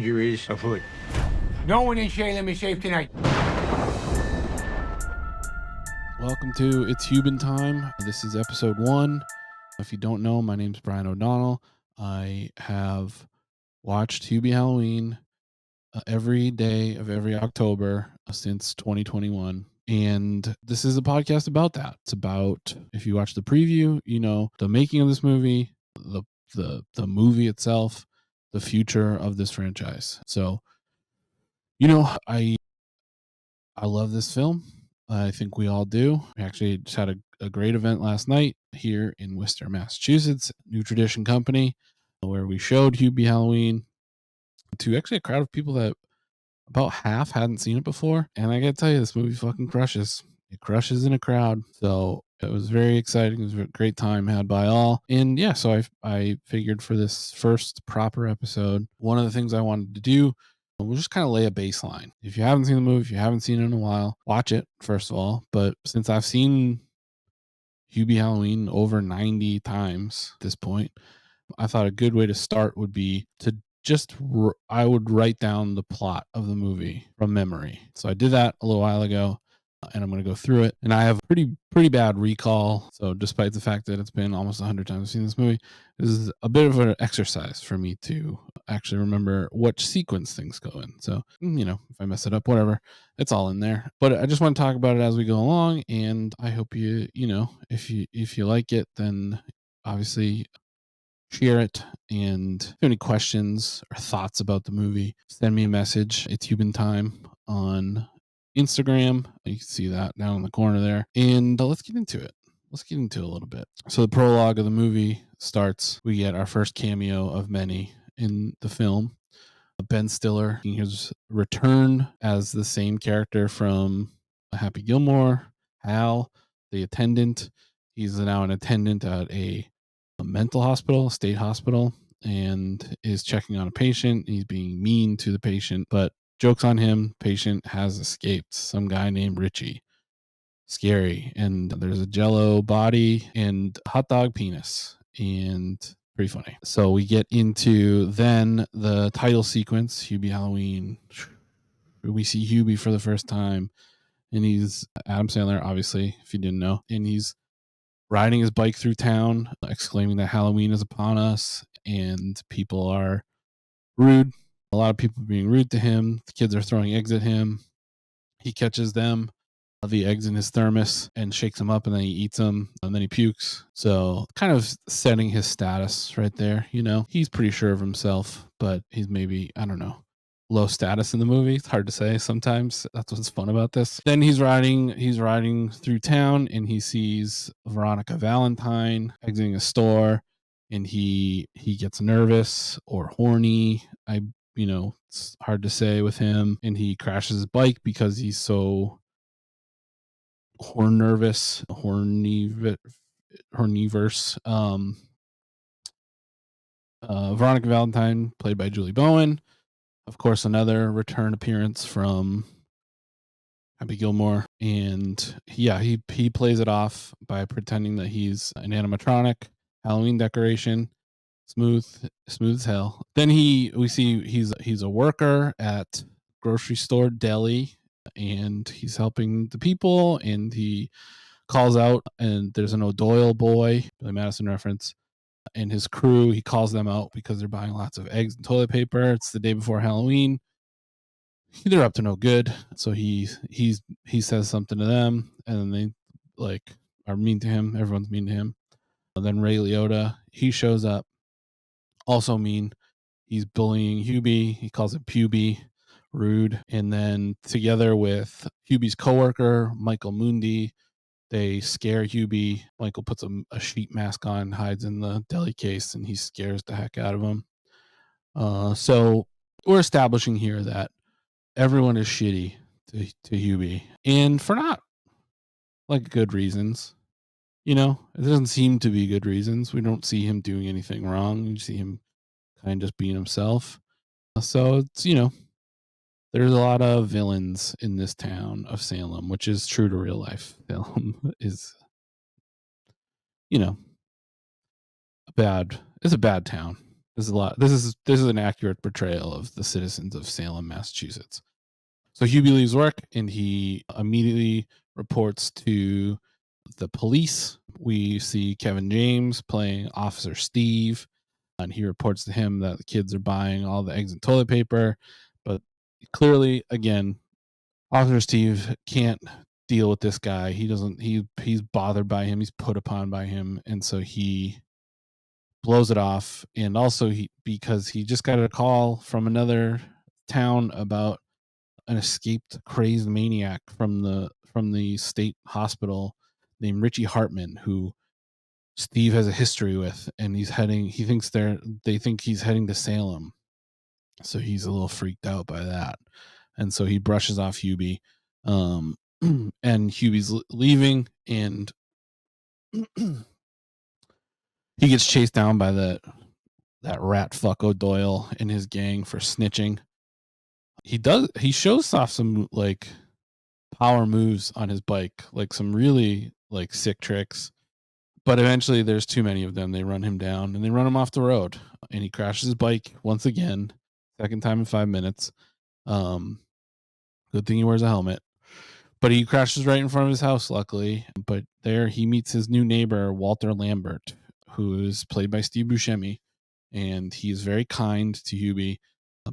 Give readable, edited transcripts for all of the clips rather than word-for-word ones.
injuries afoot. No one in Salem is safe tonight. Welcome to It's Hubin Time. This is episode 1. If you don't know, my name's Brian O'Donnell. I have watched Hubie Halloween every day of every October since 2021. And this is a podcast about that. It's about, if you watch the preview, you know, the making of this movie, the movie itself, the future of this franchise. So, you know, I love this film. I think we all do. We actually just had a great event last night here in Worcester, Massachusetts, New Tradition Company, where we showed Hubie Halloween to actually a crowd of people that about half hadn't seen it before. And I gotta tell you, this movie fucking crushes. It crushes in a crowd. So it was very exciting. It was a great time had by all. And yeah, so I figured for this first proper episode, one of the things I wanted to do, we'll just kind of lay a baseline. If you haven't seen the movie, if you haven't seen it in a while, watch it, first of all. But since I've seen Hubie Halloween over 90 times at this point, I thought a good way to start would be to I would write down the plot of the movie from memory. So I did that a little while ago, and I'm going to go through it. And I have pretty bad recall. So despite the fact that it's been almost 100 times I've seen this movie, this is a bit of an exercise for me to actually remember which sequence things go in. So, you know, if I mess it up, whatever, it's all in there. But I just want to talk about it as we go along. And I hope you know, if you like it, then obviously share it, and if you have any questions or thoughts about the movie, send me a message. It's Hubin Time on Instagram. You can see that down in the corner there. And let's get into it. Let's get into it a little bit. So the prologue of the movie starts. We get our first cameo of many in the film. Ben Stiller, his return as the same character from Happy Gilmore, Hal, the attendant. He's now an attendant at a mental hospital, state hospital, and is checking on a patient. He's being mean to the patient, but joke's on him. Patient has escaped. Some guy named Richie. Scary. And there's a jello body and hot dog penis. And pretty funny. So we get into then the title sequence, Hubie Halloween. We see Hubie for the first time. And he's Adam Sandler, obviously, if you didn't know. And he's riding his bike through town, exclaiming that Halloween is upon us, and people are rude. A lot of people being rude to him. The kids are throwing eggs at him. He catches them, the eggs in his thermos, and shakes them up, and then he eats them, and then he pukes. So kind of setting his status right there. You know, he's pretty sure of himself, but he's maybe, I don't know, low status in the movie. It's hard to say sometimes. That's what's fun about this. Then he's riding through town, and he sees Veronica Valentine exiting a store, and he gets nervous or horny. It's hard to say with him, and he crashes his bike because he's so horniverse. Veronica Valentine, played by Julie Bowen. Of course, another return appearance from Happy Gilmore. And yeah, he plays it off by pretending that he's an animatronic Halloween decoration. Smooth as hell. Then we see he's a worker at grocery store deli, and he's helping the people, and he calls out, and there's an O'Doyle boy, Billy Madison reference, and his crew. He calls them out because they're buying lots of eggs and toilet paper. It's the day before Halloween. They're up to no good. So he says something to them, and then they like are mean to him. Everyone's mean to him. And then Ray Liotta, he shows up, also mean. He's bullying Hubie. He calls it Pubie, rude. And then together with Hubie's coworker, Michael Mundi, they scare Hubie. Michael puts a sheet mask on, hides in the deli case, and he scares the heck out of him. So we're establishing here that everyone is shitty to Hubie, and for not like good reasons. You know, it doesn't seem to be good reasons. We don't see him doing anything wrong. You see him kind of just being himself. So it's, you know, there's a lot of villains in this town of Salem, which is true to real life. Salem is, you know, it's a bad town. This is a lot. This is an accurate portrayal of the citizens of Salem, Massachusetts. So Hubie leaves work and he immediately reports to the police. We see Kevin James playing Officer Steve, and he reports to him that the kids are buying all the eggs and toilet paper. But clearly, again, Officer Steve can't deal with this guy. He doesn't. He's bothered by him. He's put upon by him, and so he blows it off. And also, because he just got a call from another town about an escaped crazed maniac from the state hospital named Richie Hartman, who Steve has a history with, and they think he's heading to Salem. So he's a little freaked out by that. And so he brushes off Hubie. And Hubie's leaving, and he gets chased down by that rat fuck O'Doyle and his gang for snitching. He shows off some like power moves on his bike, like some really like sick tricks. But eventually there's too many of them. They run him down and they run him off the road, and he crashes his bike once again, second time in 5 minutes. Good thing he wears a helmet. But he crashes right in front of his house, luckily. But there he meets his new neighbor, Walter Lambert, who is played by Steve Buscemi. And he is very kind to Hubie,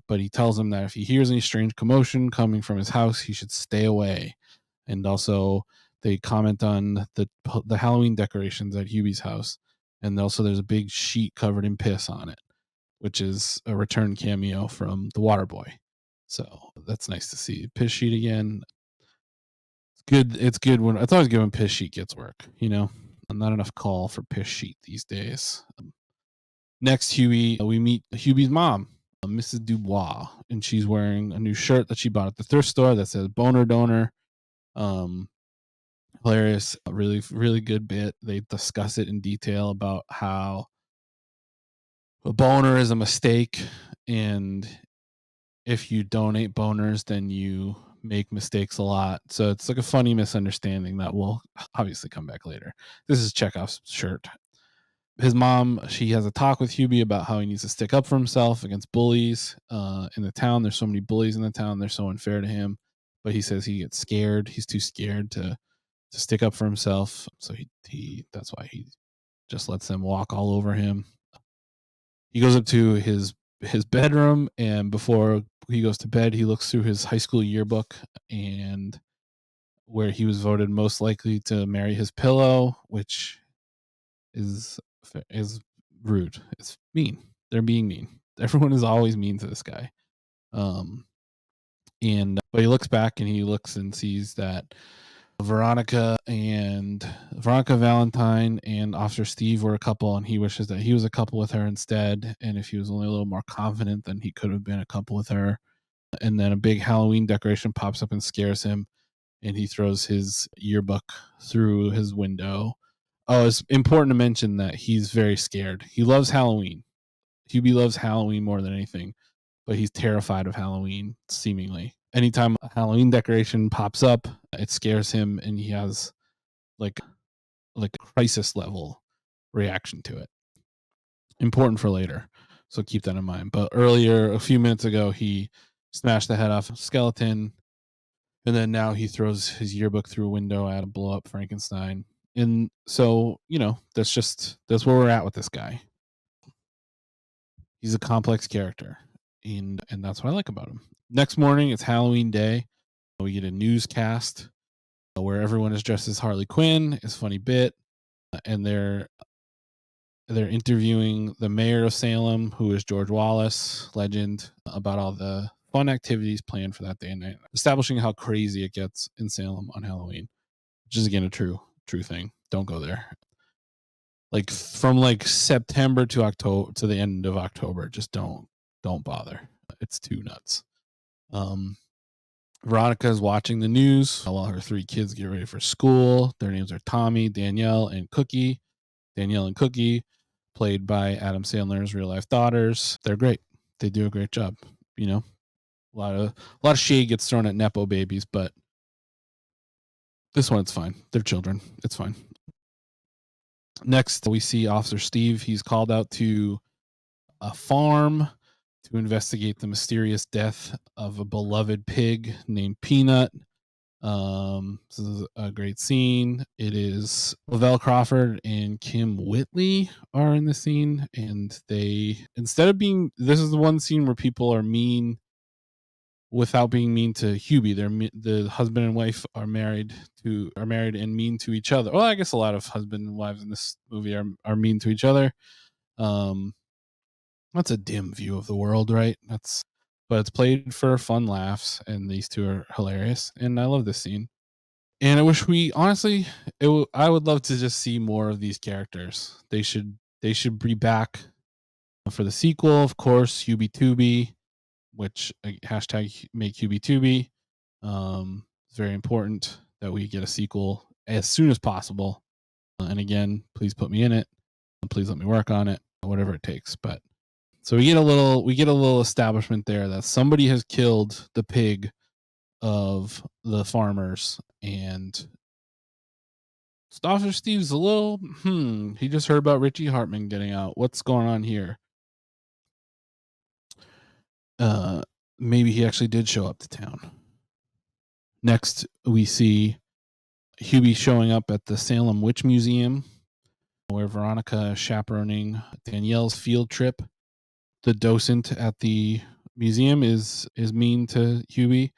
but he tells him that if he hears any strange commotion coming from his house, he should stay away. And also, they comment on the Halloween decorations at Hubie's house. And also, there's a big sheet covered in piss on it, which is a return cameo from The Waterboy. So that's nice to see. Piss sheet again. It's good when it's always good when piss sheet gets work. Not enough call for piss sheet these days. Next, we meet Hubie's mom, Mrs. Dubois, and she's wearing a new shirt that she bought at the thrift store that says "Boner Donor." Hilarious, really, really good bit. They discuss it in detail about how a boner is a mistake, and if you donate boners, then you make mistakes a lot. So it's like a funny misunderstanding that will obviously come back later. This is Chekhov's shirt. His mom, she has a talk with Hubie about how he needs to stick up for himself against bullies in the town. There's so many bullies in the town. They're so unfair to him. But he says he gets scared. He's too scared to stick up for himself. So he that's why he just lets them walk all over him. He goes up to his bedroom, and before he goes to bed, he looks through his high school yearbook, and where he was voted most likely to marry his pillow, which is rude. It's mean. They're being mean. Everyone is always mean to this guy. But he looks back and he looks and sees that Veronica Valentine and Officer Steve were a couple, and he wishes that he was a couple with her instead. And if he was only a little more confident, then he could have been a couple with her. And then a big Halloween decoration pops up and scares him, and he throws his yearbook through his window. Oh, it's important to mention that he's very scared. He loves Halloween. Hubie loves Halloween more than anything, but he's terrified of Halloween, seemingly. Anytime a Halloween decoration pops up, it scares him, and he has like a crisis level reaction to it. Important for later, so keep that in mind. But earlier, a few minutes ago, he smashed the head off a skeleton, and then now he throws his yearbook through a window at a blow up Frankenstein. And so, that's where we're at with this guy. He's a complex character, and that's what I like about him. Next morning, it's Halloween Day. We get a newscast where everyone is dressed as Harley Quinn. It's a funny bit, and they're interviewing the mayor of Salem, who is George Wallace, legend, about all the fun activities planned for that day and night, establishing how crazy it gets in Salem on Halloween, which is again a true thing. Don't go there. Like from September to October to the end of October, just don't bother. It's too nuts. Veronica is watching the news while her 3 kids get ready for school. Their names are Tommy, Danielle, and Cookie. Danielle and Cookie, played by Adam Sandler's real life daughters. They're great. They do a great job. A lot of shade gets thrown at nepo babies, but this one, it's fine. They're children. It's fine. Next, we see Officer Steve. He's called out to a farm to investigate the mysterious death of a beloved pig named Peanut. This is a great scene. It is Lavelle Crawford and Kim Whitley are in the scene, and they, instead of being, this is the one scene where people are mean without being mean to Hubie. The husband and wife are married and mean to each other. Well, I guess a lot of husband and wives in this movie are mean to each other. That's a dim view of the world, right? But it's played for fun laughs, and these two are hilarious, and I love this scene. And I wish we honestly, I would love to just see more of these characters. They should be back for the sequel, of course. Hubie Tubi, which hashtag make Hubie Tubi. It's very important that we get a sequel as soon as possible. And again, please put me in it. Please let me work on it, whatever it takes. But so we get a little establishment there that somebody has killed the pig of the farmers, and Officer Steve's a little he just heard about Richie Hartman getting out. What's going on here? Maybe he actually did show up to town. Next, we see Hubie showing up at the Salem Witch Museum, where Veronica is chaperoning Danielle's field trip. The docent at the museum is mean to Hubie,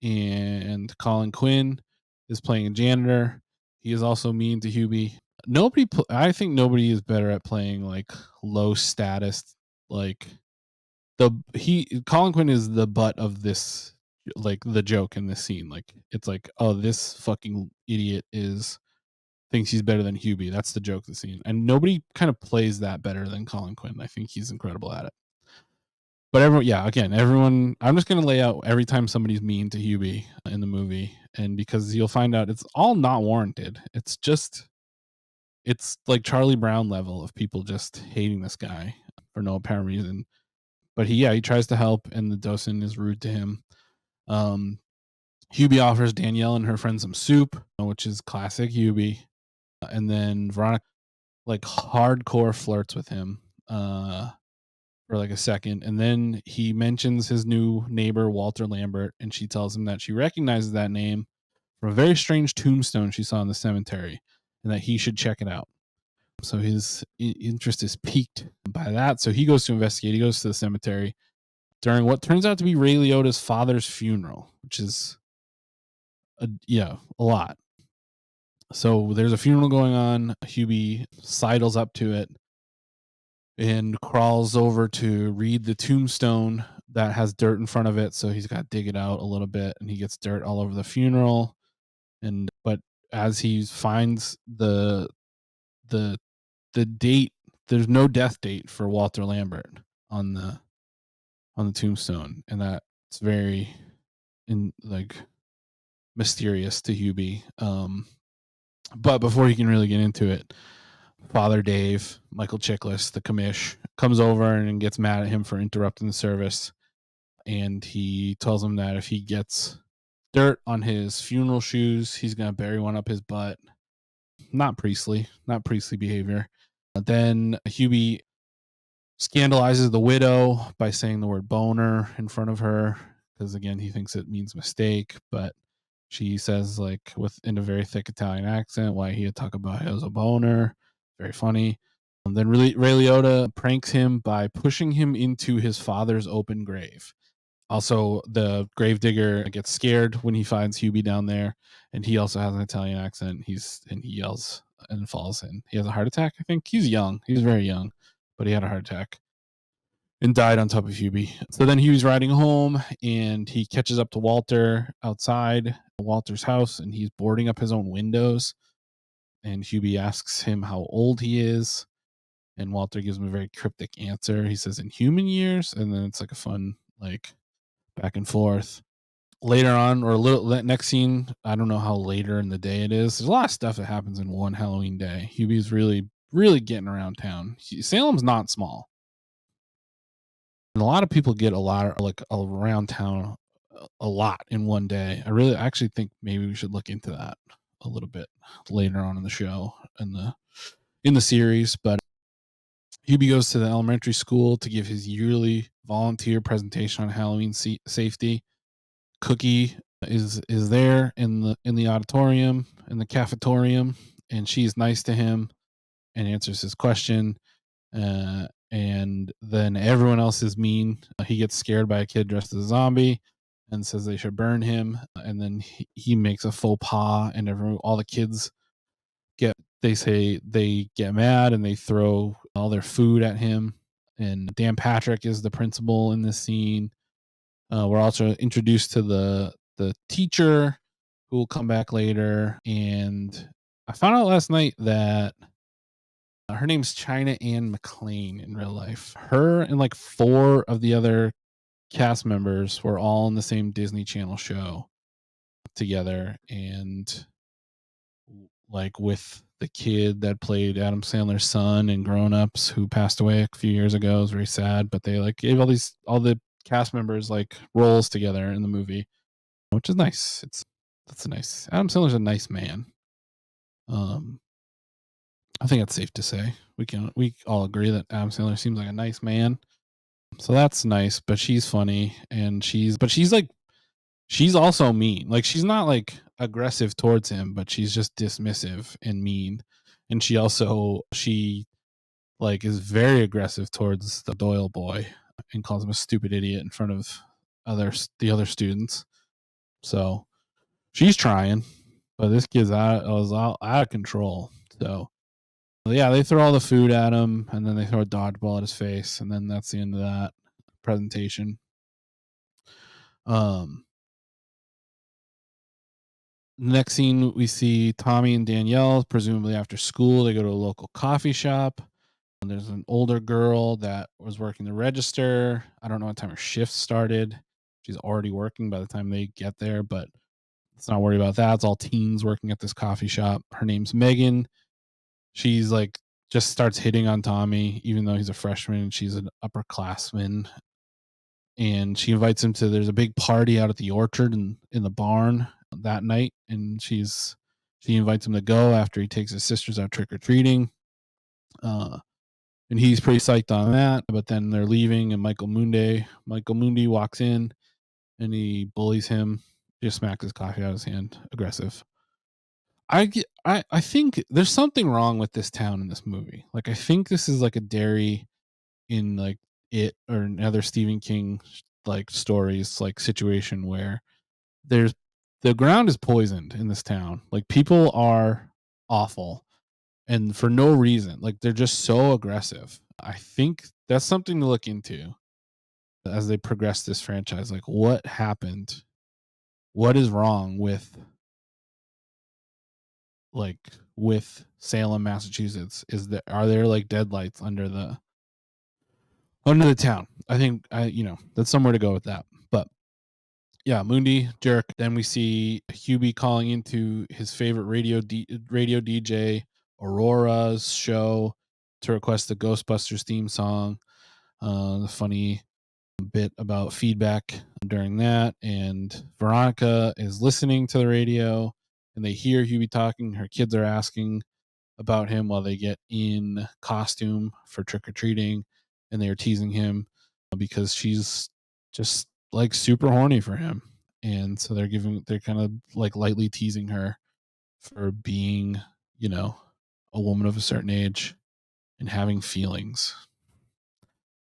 and Colin Quinn is playing a janitor. He is also mean to Hubie. I think nobody is better at playing like low status. Like Colin Quinn is the butt of this, like the joke in this scene. Like it's like, oh, this fucking idiot thinks he's better than Hubie. That's the joke of the scene, and nobody kind of plays that better than Colin Quinn. I think he's incredible at it. But everyone, I'm just going to lay out every time somebody's mean to Hubie in the movie. And because you'll find out it's all not warranted. It's like Charlie Brown level of people just hating this guy for no apparent reason. But he tries to help, and the docent is rude to him. Hubie offers Danielle and her friend some soup, which is classic Hubie. And then Veronica like hardcore flirts with him. For like a second, and then he mentions his new neighbor Walter Lambert, and she tells him that she recognizes that name from a very strange tombstone she saw in the cemetery, and that he should check it out. So his interest is piqued by that, so he goes to investigate. He goes to the cemetery during what turns out to be Ray Liotta's father's funeral, which is a lot. So there's a funeral going on. Hubie sidles up to it and crawls over to read the tombstone that has dirt in front of it. So he's got to dig it out a little bit, and he gets dirt all over the funeral. But as he finds the date, there's no death date for Walter Lambert on the tombstone, and that's very mysterious to Hubie. But before he can really get into it, Father Dave, Michael Chiklis, the commish, comes over and gets mad at him for interrupting the service. And he tells him that if he gets dirt on his funeral shoes, he's going to bury one up his butt. Not priestly behavior. Then Hubie scandalizes the widow by saying the word boner in front of her, because again, he thinks it means mistake. But she says, like, in a very thick Italian accent, why he had talked about it as a boner. Very funny. And then Ray Liotta pranks him by pushing him into his father's open grave. Also, the gravedigger gets scared when he finds Hubie down there, and he also has an Italian accent. He yells and falls in. He has a heart attack, I think. He's young. He's very young, but he had a heart attack and died on top of Hubie. So then Hubie's riding home, and he catches up to Walter outside Walter's house, and he's boarding up his own windows. And Hubie asks him how old he is, and Walter gives him a very cryptic answer. He says in human years, and then it's like a fun back and forth. Later on, or a little next scene, I don't know how later in the day it is. There's a lot of stuff that happens in one Halloween day. Hubie's really, really getting around town. Salem's not small. And a lot of people get a lot around town a lot in one day. I actually think maybe we should look into that a little bit later on in the show and in the series. But Hubie goes to the elementary school to give his yearly volunteer presentation on Halloween safety. Cookie is there in the auditorium, in the cafetorium, and she's nice to him and answers his question. And then everyone else is mean. He gets scared by a kid dressed as a zombie and says they should burn him. And then he makes a faux pas, and all the kids they get mad and they throw all their food at him. And Dan Patrick is the principal in this scene. We're also introduced to the teacher who will come back later. And I found out last night that her name's China Ann McClain in real life. Her and like 4 of the other cast members were all in the same Disney Channel show together, and like with the kid that played Adam Sandler's son in Grown Ups, who passed away a few years ago. It was very sad, but they like gave all the cast members like roles together in the movie, which is nice. That's nice. Adam Sandler's a nice man. I think it's safe to say we all agree that Adam Sandler seems like a nice man. So that's nice, but she's funny, and she's also mean. Like, she's not like aggressive towards him, but she's just dismissive and mean. And she like is very aggressive towards the Doyle boy and calls him a stupid idiot in front of the other students. So she's trying, but this kid's out of control. So yeah, they throw all the food at him, and then they throw a dodgeball at his face, and then that's the end of that presentation. Next scene, we see Tommy and Danielle, presumably after school. They go to a local coffee shop. And there's an older girl that was working the register. I don't know what time her shift started. She's already working by the time they get there, but let's not worry about that. It's all teens working at this coffee shop. Her name's Megan. She's like just starts hitting on Tommy, even though he's a freshman and she's an upperclassman. And she invites him to, there's a big party out at the orchard and in the barn that night. And she invites him to go after he takes his sisters out trick-or-treating. And he's pretty psyched on that. But then they're leaving, and Michael Mundi walks in and he bullies him. Just smacks his coffee out of his hand. Aggressive. I think there's something wrong with this town in this movie. Like, I think this is like a dairy in like It or another Stephen King like stories, like situation where the ground is poisoned in this town. Like, people are awful and for no reason. Like, they're just so aggressive. I think that's something to look into as they progress this franchise. Like, what happened? What is wrong with Salem, Massachusetts? Are there like deadlights under the town? I think that's somewhere to go with that. But yeah, Mundi jerk. Then we see Hubie calling into his favorite radio DJ Aurora's show to request the Ghostbusters theme song. The funny bit about feedback during that, and Veronica is listening to the radio, and they hear Hubie talking. Her kids are asking about him while they get in costume for trick-or-treating, and they are teasing him because she's just like super horny for him. And so they're kind of like lightly teasing her for being, a woman of a certain age and having feelings.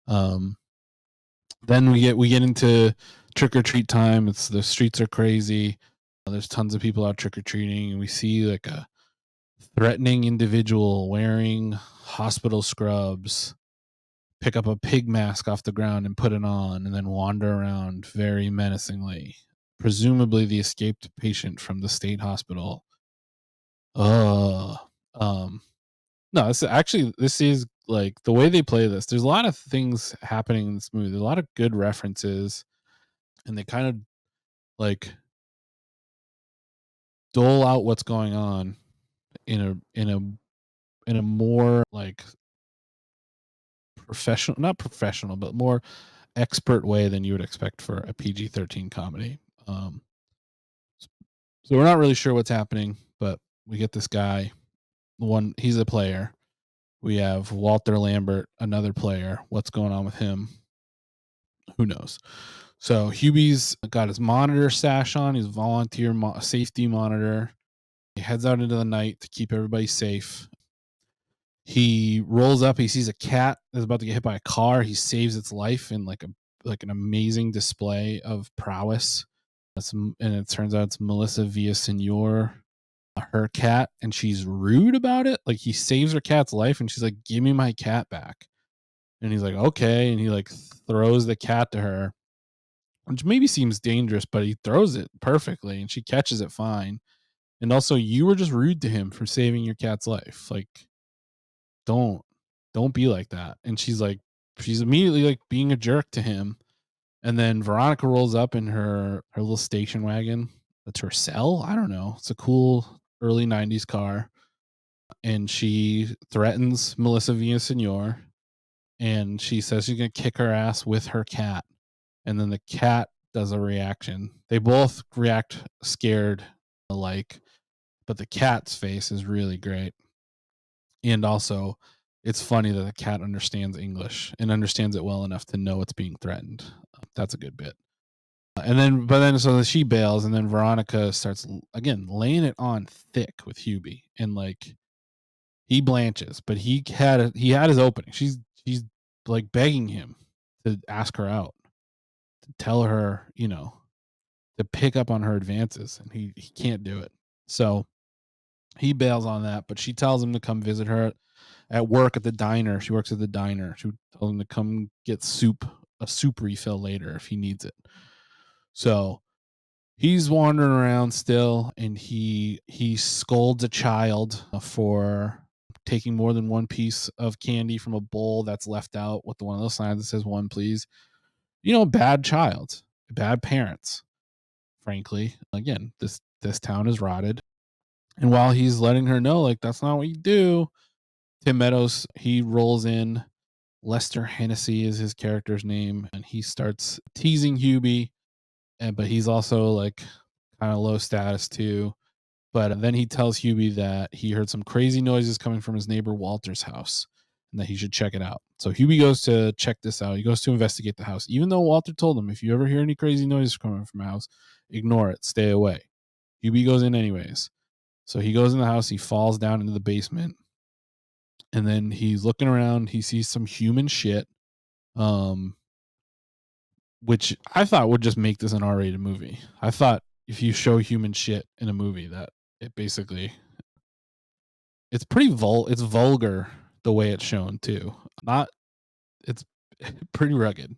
Then we get into trick or treat time. The streets are crazy. There's tons of people out trick or treating, and we see like a threatening individual wearing hospital scrubs pick up a pig mask off the ground and put it on, and then wander around very menacingly. Presumably the escaped patient from the state hospital. No, this is like the way they play this. There's a lot of things happening in this movie. There's a lot of good references, and they kind of like dole out what's going on in a more like professional, not professional, but more expert way than you would expect for a PG-13 comedy. So we're not really sure what's happening, but we get this guy. He's a player, We have Walter Lambert, another player. What's going on with him? Who knows? So Hubie's got his monitor sash on. He's a volunteer safety monitor. He heads out into the night to keep everybody safe. He rolls up. He sees a cat that's about to get hit by a car. He saves its life in like an amazing display of prowess. And it turns out it's Melissa Villasenor, her cat, and she's rude about it. Like, he saves her cat's life, and she's like, "Give me my cat back." And he's like, "Okay," and he like throws the cat to her, which maybe seems dangerous, but he throws it perfectly, and she catches it fine. And also, you were just rude to him for saving your cat's life. Like, don't don't be like that. And she's immediately like being a jerk to him. And then Veronica rolls up in her little station wagon. That's her cell. I don't know. It's a cool early 90s car. And she threatens Melissa Villasenor, and she says she's going to kick her ass with her cat. And then the cat does a reaction. They both react scared alike, but the cat's face is really great. And also, it's funny that the cat understands English and understands it well enough to know it's being threatened. That's a good bit. So she bails, and then Veronica starts again laying it on thick with Hubie, and like, he blanches, but he had his opening. She's like begging him to ask her out, to tell her, to pick up on her advances, and he can't do it. So he bails on that, but she tells him to come visit her at work at the diner. She works at the diner. She told him to come get a soup refill later if he needs it. So he's wandering around still, and he scolds a child for taking more than one piece of candy from a bowl that's left out with one of those signs that says "one, please." Bad child, bad parents. Frankly, again, this town is rotted. And while he's letting her know, like, that's not what you do, Tim Meadows, he rolls in. Lester Hennessy is his character's name, and he starts teasing Hubie, but he's also like kind of low status too. But then he tells Hubie that he heard some crazy noises coming from his neighbor Walter's house, and that he should check it out. So Hubie goes to check this out. He goes to investigate the house, even though Walter told him, if you ever hear any crazy noises coming from a house, ignore it, stay away. Hubie goes in anyways. So he goes in the house, he falls down into the basement, and then he's looking around. He sees some human shit, which I thought would just make this an R-rated movie. I thought if you show human shit in a movie, that it basically, it's pretty it's vulgar the way it's shown too. Not It's pretty rugged.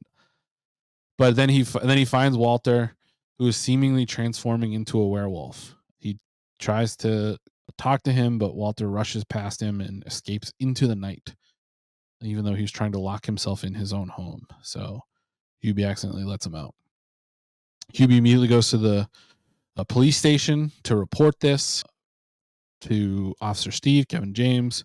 But then he finds Walter, who is seemingly transforming into a werewolf. He tries to talk to him, but Walter rushes past him and escapes into the night, even though he's trying to lock himself in his own home. So Hubie accidentally lets him out. Hubie immediately goes to the police station to report this to Officer Steve, Kevin James.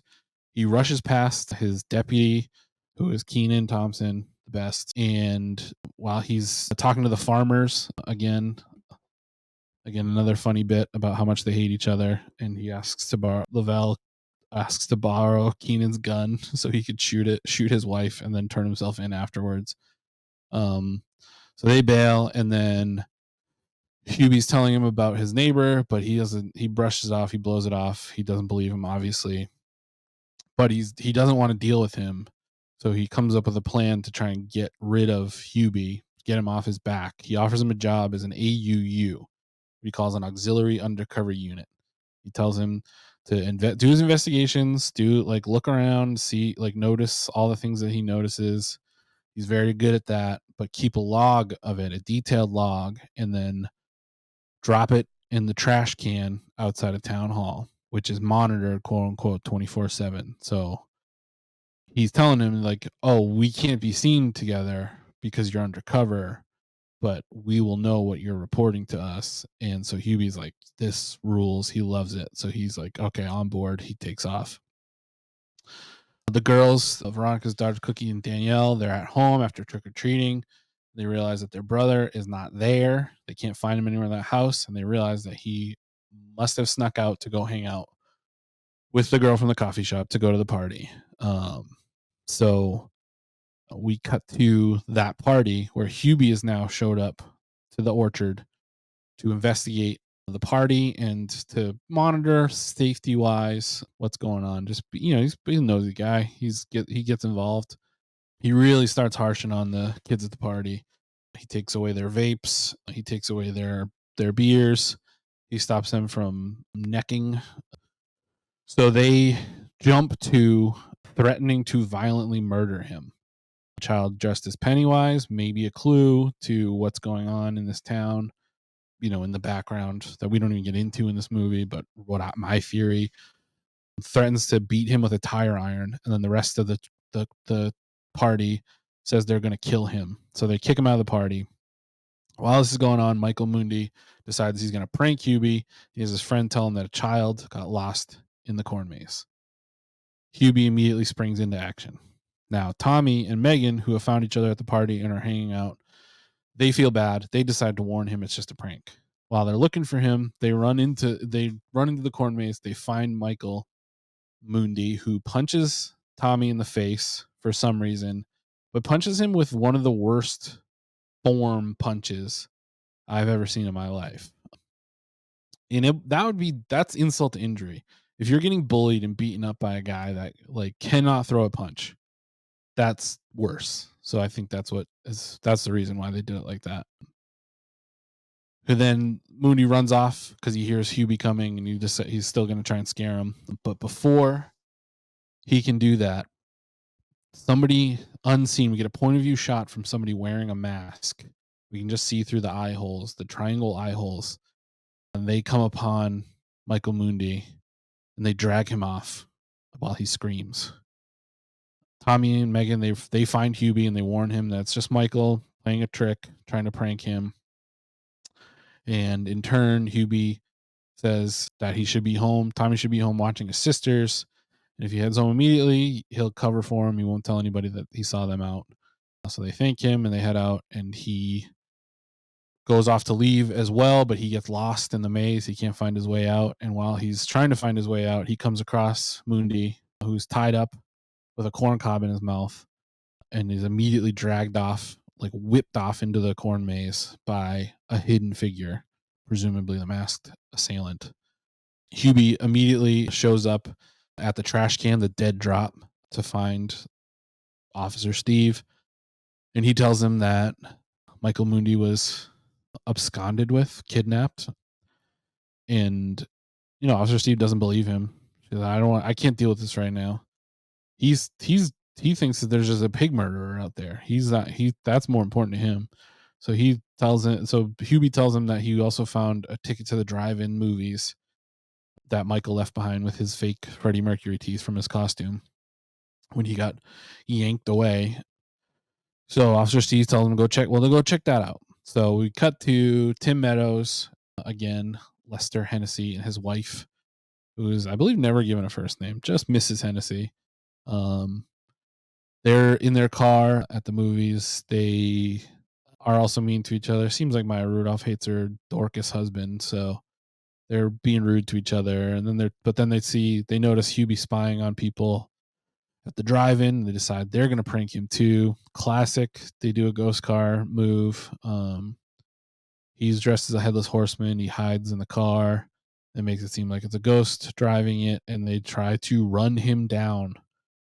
He rushes past his deputy, who is Keenan Thompson, the best. And while he's talking to the farmers, again, another funny bit about how much they hate each other. And he asks to borrow, Lavelle asks to borrow Keenan's gun so he could shoot his wife, and then turn himself in afterwards. So they bail, and then Hubie's telling him about his neighbor, but he brushes it off. He blows it off. He doesn't believe him, obviously, but he doesn't want to deal with him. So he comes up with a plan to try and get rid of Hubie, get him off his back. He offers him a job as an AUU, what he calls an auxiliary undercover unit. He tells him to do his investigations, look around, see, notice all the things that he notices. He's very good at that, but keep a log of it, a detailed log, and then drop it in the trash can outside of town hall, which is monitored, quote unquote, 24/7. So he's telling him, like, oh, we can't be seen together because you're undercover, but we will know what you're reporting to us. And so Hubie's like, this rules. He loves it. So he's like, okay, on board. He takes off. The girls, Veronica's daughter, Cookie and Danielle, they're at home after trick-or-treating. They realize that their brother is not there. They can't find him anywhere in that house. And they realize that he must have snuck out to go hang out with the girl from the coffee shop to go to the party. So we cut to that party where Hubie has now showed up to the orchard to investigate the party and to monitor safety wise what's going on. Just he's a nosy guy. He gets involved. He really starts harshing on the kids at the party. He takes away their vapes. He takes away their beers. He stops them from necking. So they jump to threatening to violently murder him. A child dressed as Pennywise, maybe a clue to what's going on in this town, in the background that we don't even get into in this movie, but my theory, threatens to beat him with a tire iron, and then the rest of the party says they're going to kill him. So they kick him out of the party. While this is going on, Michael Mundi decides he's going to prank Hubie. He has his friend tell him that a child got lost in the corn maze. Hubie immediately springs into action. Now, Tommy and Megan, who have found each other at the party and are hanging out, they feel bad. They decide to warn him it's just a prank. While they're looking for him, they run into the corn maze. They find Michael Mundi, who punches Tommy in the face for some reason, but punches him with one of the worst form punches I've ever seen in my life. And that's insult to injury. If you're getting bullied and beaten up by a guy that cannot throw a punch, that's worse. So I think that's the reason why they did it like that. And then Mooney runs off because he hears Hubie coming, and he's still going to try and scare him. But before he can do that, somebody unseen, we get a point of view shot from somebody wearing a mask. We can just see through the eye holes, the triangle eye holes, and they come upon Michael Mundi, and they drag him off while he screams. Tommy and Megan, they find Hubie, and they warn him that it's just Michael playing a trick, trying to prank him. And in turn, Hubie says that he should be home. Tommy should be home watching his sisters. And if he heads home immediately, he'll cover for him. He won't tell anybody that he saw them out. So they thank him and they head out, and he goes off to leave as well, but he gets lost in the maze. He can't find his way out. And while he's trying to find his way out, he comes across Mundi, who's tied up with a corn cob in his mouth, and is immediately dragged off, whipped off into the corn maze by a hidden figure, presumably the masked assailant. Hubie immediately shows up at the trash can, the dead drop, to find Officer Steve. And he tells him that Michael Mundi was absconded with, kidnapped. And, Officer Steve doesn't believe him. He's like, I can't deal with this right now. He thinks that there's just a pig murderer out there. That's more important to him. So Hubie tells him that he also found a ticket to the drive-in movies that Michael left behind with his fake Freddie Mercury teeth from his costume when he got yanked away. So Officer Steve tells him to go check. Well, they'll go check that out. So we cut to Tim Meadows again, Lester Hennessy, and his wife, who is, I believe, never given a first name, just Mrs. Hennessy. They're in their car at the movies. They are also mean to each other. Seems like Maya Rudolph hates her Dorcas husband, so they're being rude to each other. And then they notice Hubie spying on people at the drive-in. They decide they're going to prank him too. Classic. They do a ghost car move. He's dressed as a headless horseman. He hides in the car. It makes it seem like it's a ghost driving it, and they try to run him down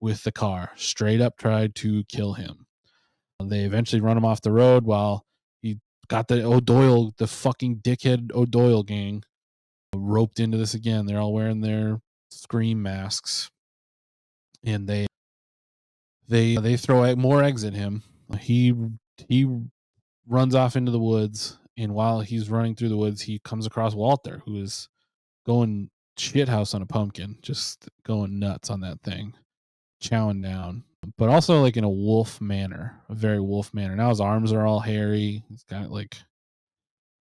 with the car. Straight up tried to kill him. They eventually run him off the road while he got the fucking dickhead O'Doyle gang roped into this again. They're all wearing their scream masks, and they throw more eggs at him. He runs off into the woods, and while he's running through the woods, he comes across Walter, who is going shithouse on a pumpkin, just going nuts on that thing, chowing down, but also in a wolf manner, a very wolf manner. Now his arms are all hairy. He's got he's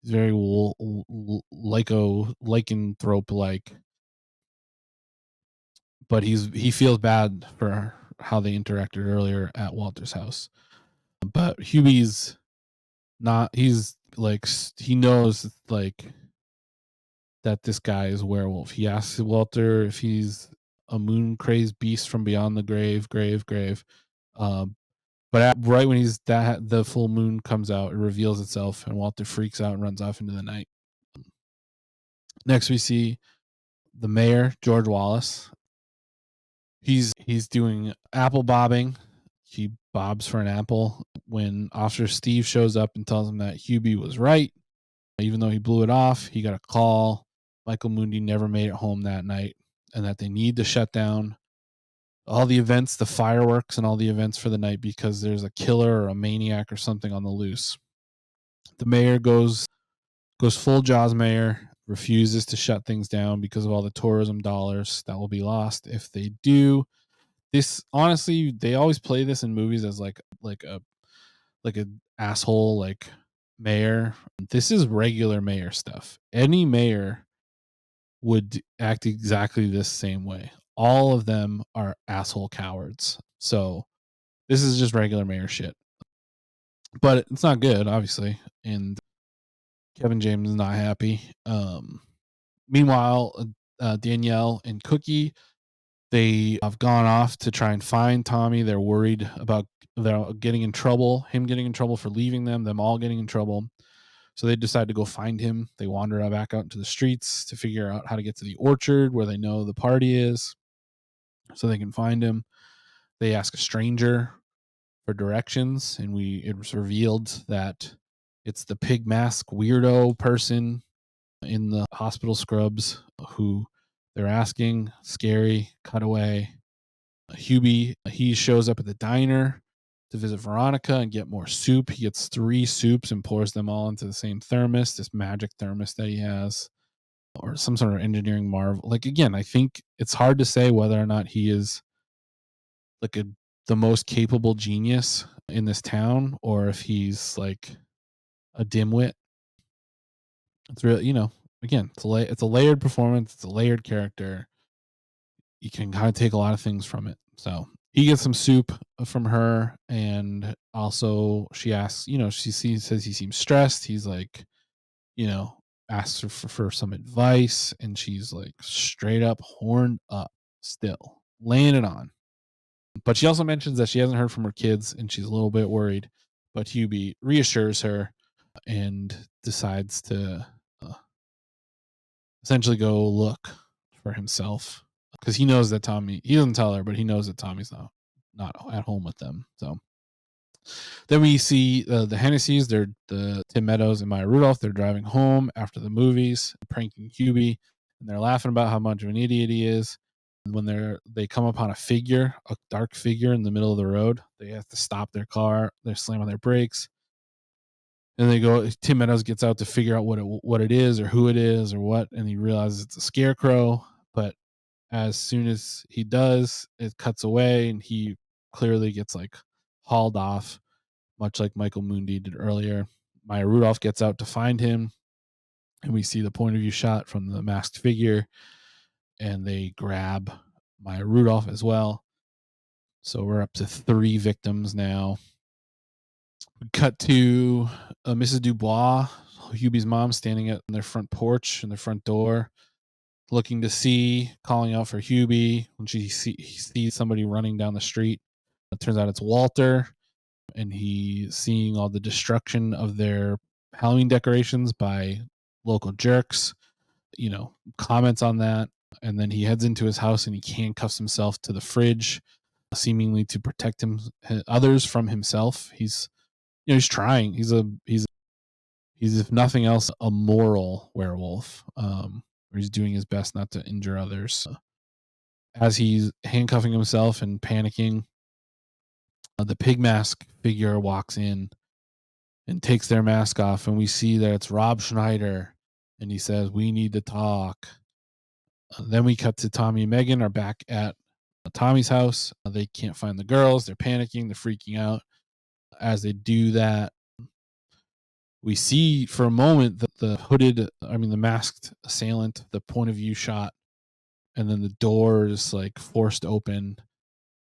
very lycanthrope like, but he feels bad for how they interacted earlier at Walter's house. But Hubie's not. He's he knows that this guy is a werewolf. He asks Walter if he's a moon crazed beast from beyond the grave. But right when the full moon comes out, it reveals itself, and Walter freaks out and runs off into the night. Next, we see the mayor, George Wallace. He's doing apple bobbing. He bobs for an apple when Officer Steve shows up and tells him that Hubie was right. Even though he blew it off, he got a call. Michael Mundi never made it home that night, and that they need to shut down all the events, the fireworks, and all the events for the night because there's a killer or a maniac or something on the loose. The mayor goes full Jaws mayor, refuses to shut things down because of all the tourism dollars that will be lost if they do. This honestly, they always play this in movies as like a asshole like mayor. This is regular mayor stuff. Any mayor would act exactly this same way. All of them are asshole cowards. So this is just regular mayor shit. But it's not good, obviously. And Kevin James is not happy. Meanwhile, Danielle and Cookie, they have gone off to try and find Tommy. They're worried about getting in trouble, him getting in trouble for leaving them all getting in trouble. So they decide to go find him. They wander back out into the streets to figure out how to get to the orchard where they know the party is so they can find him. They ask a stranger for directions, and it was revealed that it's the pig mask weirdo person in the hospital scrubs who they're asking. Scary cutaway. Hubie, he shows up at the diner to visit Veronica and get more soup. He gets 3 soups and pours them all into the same thermos, this magic thermos that he has, or some sort of engineering marvel. Like, again, I think it's hard to say whether or not he is like the most capable genius in this town or if he's like a dimwit. It's really, again, it's a layered performance. It's a layered character. You can kind of take a lot of things from it. So he gets some soup from her, and also she asks, says he seems stressed. He's like, asks her for some advice, and she's like straight up horned up, still laying it on. But she also mentions that she hasn't heard from her kids, and she's a little bit worried. But Hubie reassures her and decides to essentially go look for himself because he knows that he doesn't tell her, but he knows that Tommy's not at home with them. So then we see the Hennessy's. They're the Tim Meadows and Maya Rudolph. They're driving home after the movies, pranking Hubie, and they're laughing about how much of an idiot he is. And when they come upon a dark figure in the middle of the road, they have to stop their car. They're slamming their brakes. And they go. Tim Meadows gets out to figure out what it is or who it is or what, and he realizes it's a scarecrow. But as soon as he does, it cuts away, and he clearly gets like hauled off, much like Michael Mundi did earlier. Maya Rudolph gets out to find him, and we see the point of view shot from the masked figure, and they grab Maya Rudolph as well. So we're up to 3 victims now. We cut to Mrs. Dubois, Hubie's mom, standing at their front porch and their front door, looking to see, calling out for Hubie when she sees somebody running down the street. It turns out it's Walter, and he's seeing all the destruction of their Halloween decorations by local jerks, comments on that. And then he heads into his house and he handcuffs himself to the fridge, seemingly to protect others from himself. He's trying. He's if nothing else a moral werewolf, where he's doing his best not to injure others. As he's handcuffing himself and panicking, the pig mask figure walks in and takes their mask off, and we see that it's Rob Schneider, and he says, "We need to talk." Then we cut to Tommy and Megan are back at Tommy's house. They can't find the girls. They're panicking. They're freaking out. As they do that, we see for a moment that the masked assailant, the point of view shot, and then the door is like forced open,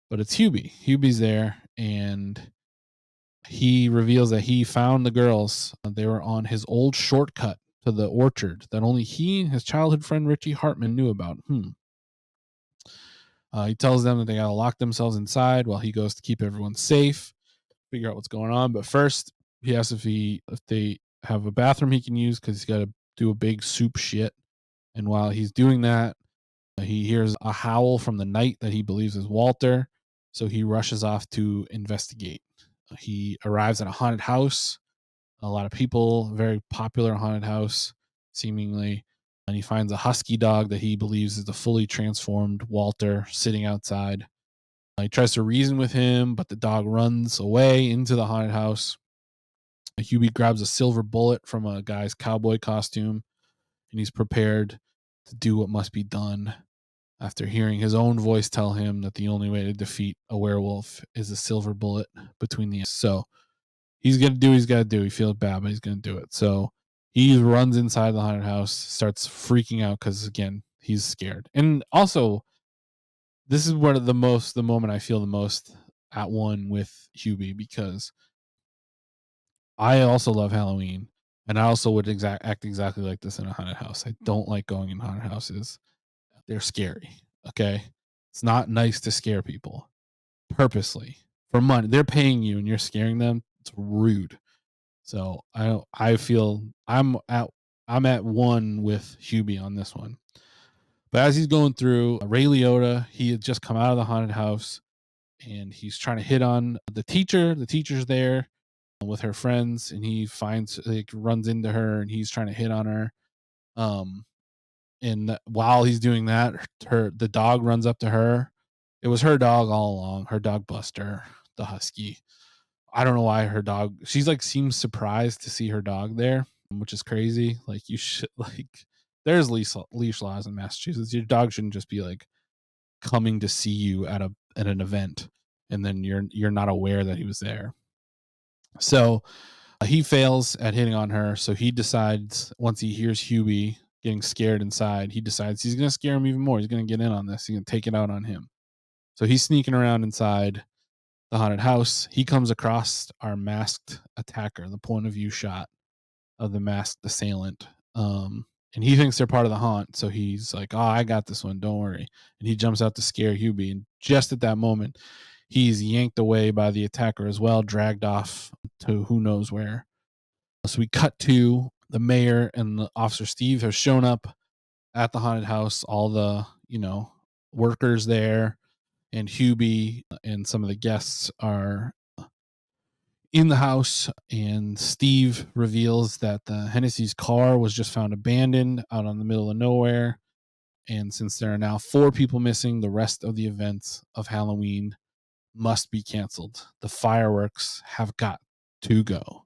but it's Hubie. Hubie's there, and he reveals that he found the girls. They were on his old shortcut to the orchard that only he and his childhood friend Richie Hartman knew about. He tells them that they gotta lock themselves inside while he goes to keep everyone safe, figure out what's going on. But first, he asks if they have a bathroom he can use because he's got to do a big soup shit. And while he's doing that, he hears a howl from the night that he believes is Walter. So he rushes off to investigate. He arrives at a haunted house. A lot of people, very popular haunted house, seemingly. And he finds a husky dog that he believes is the fully transformed Walter sitting outside. He tries to reason with him, but the dog runs away into the haunted house. Hubie grabs a silver bullet from a guy's cowboy costume, and he's prepared to do what must be done after hearing his own voice tell him that the only way to defeat a werewolf is a silver bullet between the eyes. So he's going to do what he's got to do. He feels bad, but he's going to do it. So he runs inside the haunted house, starts freaking out because, again, he's scared. And also, this is where the moment I feel the most at one with Hubie, because I also love Halloween, and I also would act exactly like this in a haunted house. I don't like going in haunted houses. They're scary. Okay. It's not nice to scare people purposely for money. They're paying you and you're scaring them. It's rude. So I feel I'm at one with Hubie on this one. But as he's going through, Ray Liotta, he had just come out of the haunted house and he's trying to hit on the teacher. The teacher's there with her friends, and he runs into her and he's trying to hit on her. And while he's doing that, the dog runs up to her. It was her dog all along. Her dog Buster, the husky. I don't know why she's like seems surprised to see her dog there, which is crazy. Like, you should there's leash laws in Massachusetts. Your dog shouldn't just be like coming to see you at an event and then you're not aware that he was there. So he fails at hitting on her. So he decides, once he hears Hubie getting scared inside, he decides he's going to scare him even more. He's going to get in on this. He's going to take it out on him. So he's sneaking around inside the haunted house. He comes across our masked attacker, the point of view shot of the masked assailant. And he thinks they're part of the haunt. So he's like, "Oh, I got this one. Don't worry." And he jumps out to scare Hubie. And just at that moment, he's yanked away by the attacker as well, dragged off to who knows where. So we cut to the mayor and the officer Steve have shown up at the haunted house. All the, workers there, and Hubie and some of the guests are in the house. And Steve reveals that the Hennessy's car was just found abandoned out on the middle of nowhere. And since there are now 4 people missing, the rest of the events of Halloween must be canceled. The fireworks have got to go.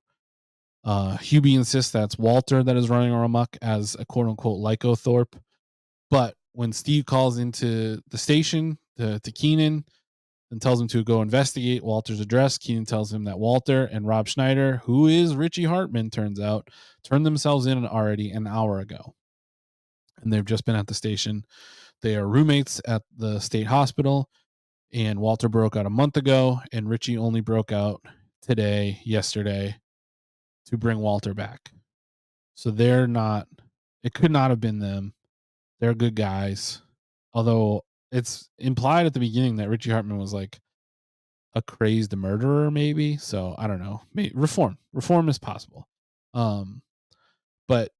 Hubie insists that's Walter that is running amok as a quote unquote lycanthrope. But when Steve calls into the station to Keenan and tells him to go investigate Walter's address, Keenan tells him that Walter and Rob Schneider, who is Richie Hartman, turns out, turned themselves in already an hour ago. And they've just been at the station. They are roommates at the state hospital. And Walter broke out a month ago, and Richie only broke out yesterday, to bring Walter back. So it could not have been them. They're good guys. Although it's implied at the beginning that Richie Hartman was like a crazed murderer, maybe. So I don't know. Maybe reform is possible. But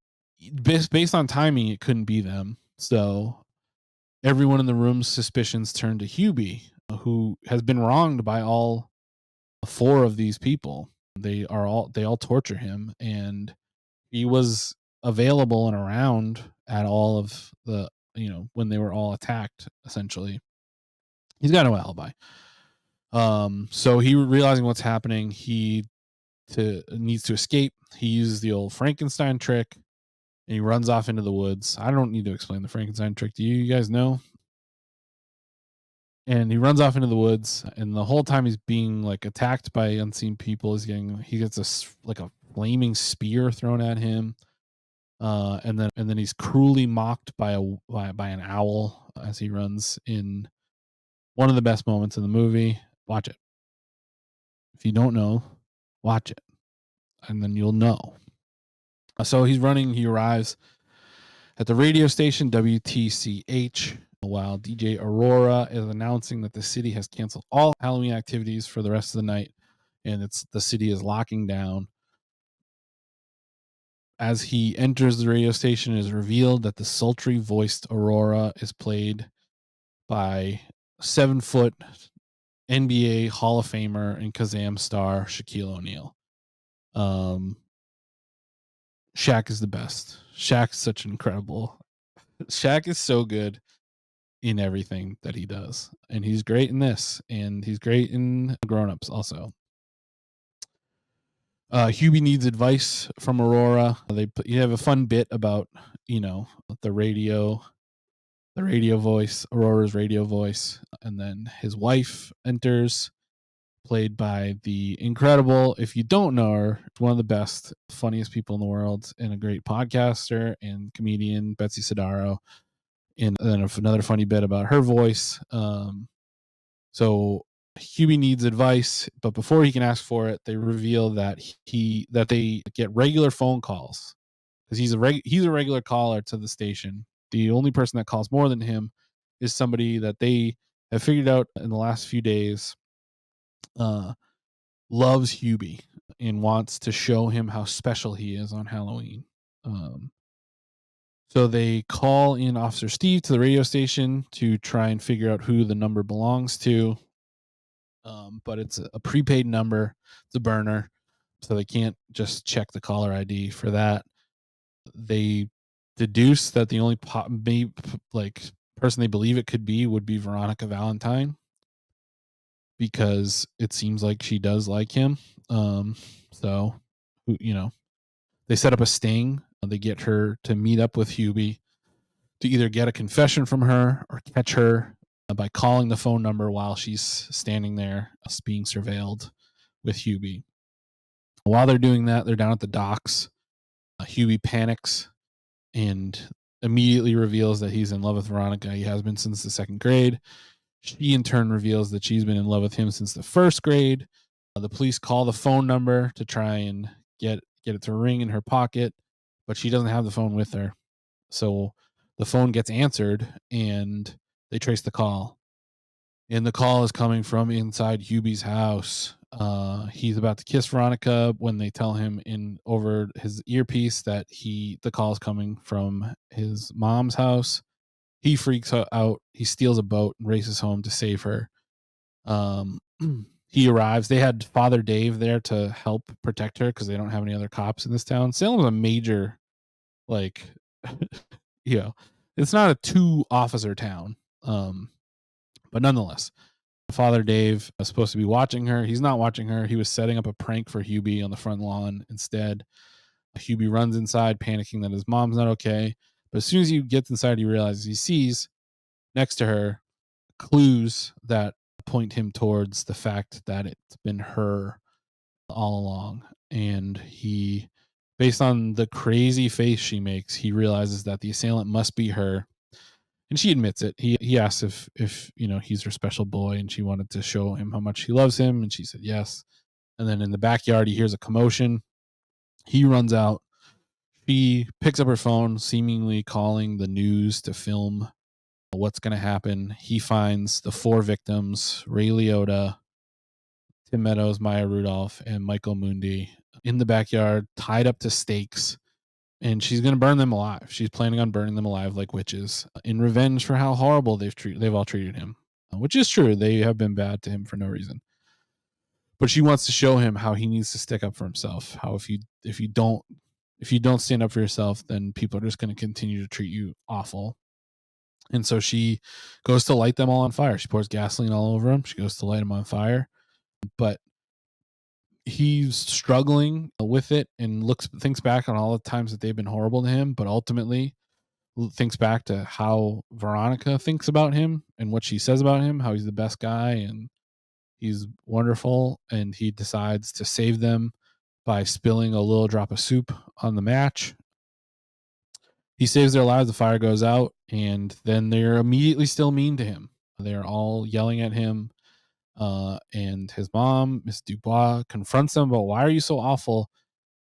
based on timing, it couldn't be them. So everyone in the room's suspicions turned to Hubie, who has been wronged by all 4 of these people. They all torture him, and he was available and around at all of the, when they were all attacked. Essentially, he's got no alibi. So he, realizing what's happening, he needs to escape. He uses the old Frankenstein trick, and he runs off into the woods. I don't need to explain the Frankenstein trick. Do you guys know? And he runs off into the woods, and the whole time he's being like attacked by unseen people. He gets a flaming spear thrown at him, and then he's cruelly mocked by an owl as he runs in one of the best moments in the movie. Watch it. If you don't know, watch it, and then you'll know. So he's running. He arrives at the radio station WTCH, while DJ Aurora is announcing that the city has canceled all Halloween activities for the rest of the night, and the city is locking down. As he enters the radio station, it is revealed that the sultry voiced Aurora is played by 7-foot NBA Hall of Famer and Kazam star Shaquille O'Neal. Shaq is the best. Shaq's such an incredible. Shaq is so good in everything that he does, and he's great in this, and he's great in Grown Ups also. Hubie needs advice from Aurora. You have a fun bit about the radio voice, Aurora's radio voice, and then his wife enters, played by the incredible, if you don't know her, one of the best, funniest people in the world, and a great podcaster and comedian, Betsy Sidaro. And then another funny bit about her voice. So Hubie needs advice, but before he can ask for it, they reveal that they get regular phone calls, because he's a regular caller to the station. The only person that calls more than him is somebody that they have figured out in the last few days loves Hubie and wants to show him how special he is on Halloween. So they call in Officer Steve to the radio station to try and figure out who the number belongs to. But it's a prepaid number. It's a burner, so they can't just check the caller ID for that. They deduce that the only person they believe it could be would be Veronica Valentine, because it seems like she does like him. So they set up a sting. They get her to meet up with Hubie to either get a confession from her or catch her by calling the phone number while she's standing there being surveilled with Hubie. While they're doing that, they're down at the docks. Hubie panics and immediately reveals that he's in love with Veronica. He has been since the second grade. She in turn reveals that she's been in love with him since the first grade. The police call the phone number to try and get it to ring in her pocket, but she doesn't have the phone with her. So the phone gets answered and they trace the call. And the call is coming from inside Hubie's house. He's about to kiss Veronica when they tell him over his earpiece that the call is coming from his mom's house. He freaks out. He steals a boat and races home to save her. He arrives. They had Father Dave there to help protect her because they don't have any other cops in this town. Salem's a major, it's not a 2-officer town. But nonetheless, Father Dave is supposed to be watching her. He's not watching her. He was setting up a prank for Hubie on the front lawn instead. Hubie runs inside, panicking that his mom's not okay. But as soon as he gets inside, he realizes he sees next to her clues that point him towards the fact that it's been her all along. And he, based on the crazy face she makes, he realizes that the assailant must be her. And she admits it. He asks if he's her special boy, and she wanted to show him how much she loves him, and she said yes. And then in the backyard, he hears a commotion. He runs out. She picks up her phone, seemingly calling the news to film what's going to happen. He finds the 4 victims, Ray Liotta, Tim Meadows, Maya Rudolph, and Michael Mundi, in the backyard, tied up to stakes. And she's going to burn them alive. She's planning on burning them alive like witches in revenge for how horrible they've all treated him, which is true. They have been bad to him for no reason. But she wants to show him how he needs to stick up for himself. How if you don't stand up for yourself, then people are just going to continue to treat you awful. And so she goes to light them all on fire. She pours gasoline all over them. She goes to light them on fire. But he's struggling with it and thinks back on all the times that they've been horrible to him, but ultimately thinks back to how Veronica thinks about him and what she says about him, how he's the best guy and he's wonderful. And he decides to save them by spilling a little drop of soup on the match. He saves their lives. The fire goes out, and then they're immediately still mean to him. They're all yelling at him. And his mom, Miss Dubois, confronts him about, why are you so awful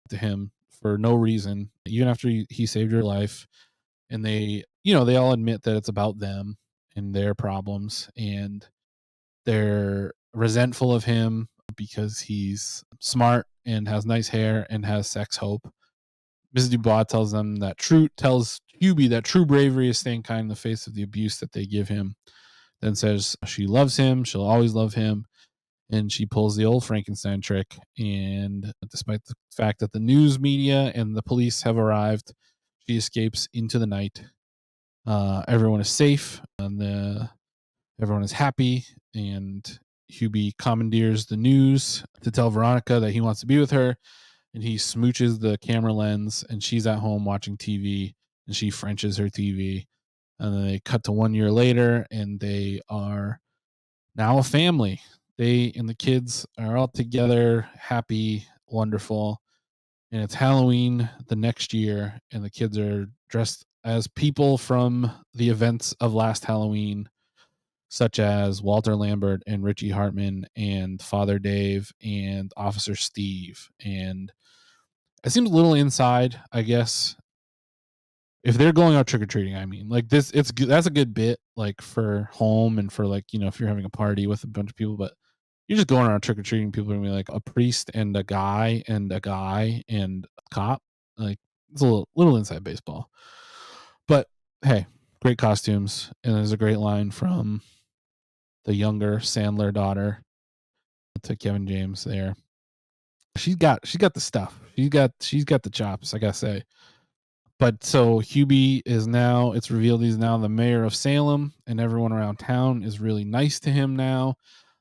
to him for no reason, even after he saved your life. And they all admit that it's about them. and their problems, and they're resentful of him because he's smart and has nice hair and has sex hope. Mrs. Dubois tells Hubie that true bravery is staying kind in the face of the abuse that they give him. Then says she loves him, she'll always love him, and she pulls the old Frankenstein trick. And despite the fact that the news media and the police have arrived, she escapes into the night. Everyone is safe, and everyone is happy, and Hubie commandeers the news to tell Veronica that he wants to be with her, and he smooches the camera lens, and she's at home watching TV, and she Frenches her TV. And then they cut to 1 year later, and they are now a family. They and the kids are all together, happy, wonderful. And it's Halloween the next year, and the kids are dressed as people from the events of last Halloween, such as Walter Lambert and Richie Hartman and Father Dave and Officer Steve. And it seems a little inside, I guess. If they're going out trick-or-treating, I mean, like this, that's a good bit, like for home and for, like, if you're having a party with a bunch of people, but you're just going around trick-or-treating, people are gonna be like a priest and a guy and a guy and a cop. Like, it's a little inside baseball. But hey, great costumes, and there's a great line from the younger Sandler daughter to Kevin James there. She's got the stuff. She's got the chops, I gotta say. But so Hubie it's revealed he's now the mayor of Salem, and everyone around town is really nice to him now.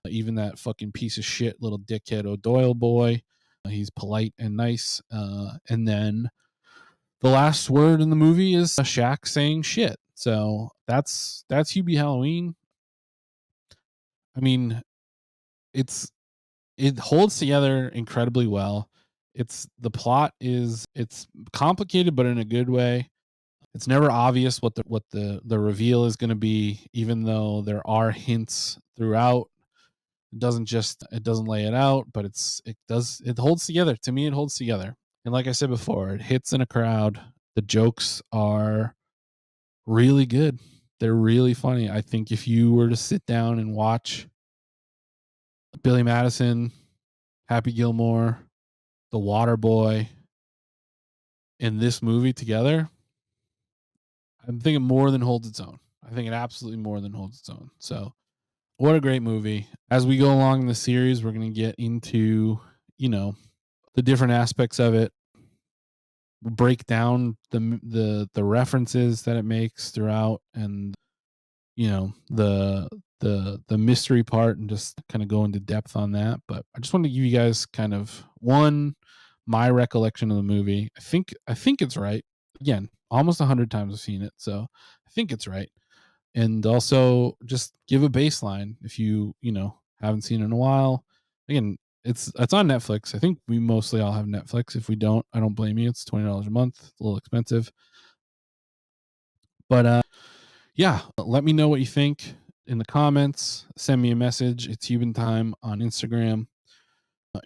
Even that fucking piece of shit little dickhead O'Doyle boy. He's polite and nice. And then the last word in the movie is Shaq saying shit. So that's Hubie Halloween. I mean, it holds together incredibly well. It's complicated, but in a good way. It's never obvious what the reveal is going to be, even though there are hints throughout. It doesn't lay it out, but it holds together. To me, it holds together. And like I said before, it hits in a crowd. The jokes are really good. They're really funny. I think if you were to sit down and watch Billy Madison, Happy Gilmore, The Water Boy, in this movie together, I'm thinking more than holds its own. I think it absolutely more than holds its own. So, what a great movie. As we go along in the series, we're going to get into, the different aspects of it, break down the references that it makes throughout, and the mystery part, and just kind of go into depth on that. But I just wanted to give you guys kind of my recollection of the movie. I think it's right. Again, almost 100 times I've seen it, so I think it's right. And also just give a baseline if you haven't seen it in a while. Again, it's on Netflix. I think we mostly all have Netflix. If we don't, I don't blame you. It's $20 a month. It's a little expensive. But yeah, let me know what you think in the comments. Send me a message. It's Hubin Time on Instagram.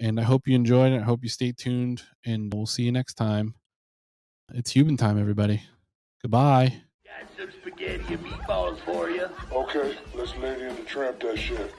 And I hope you enjoyed it. I hope you stay tuned, and we'll see you next time. It's Hubin Time, everybody. Goodbye. Got some spaghetti and meatballs for you. Okay, let's lay in and tramp that shit.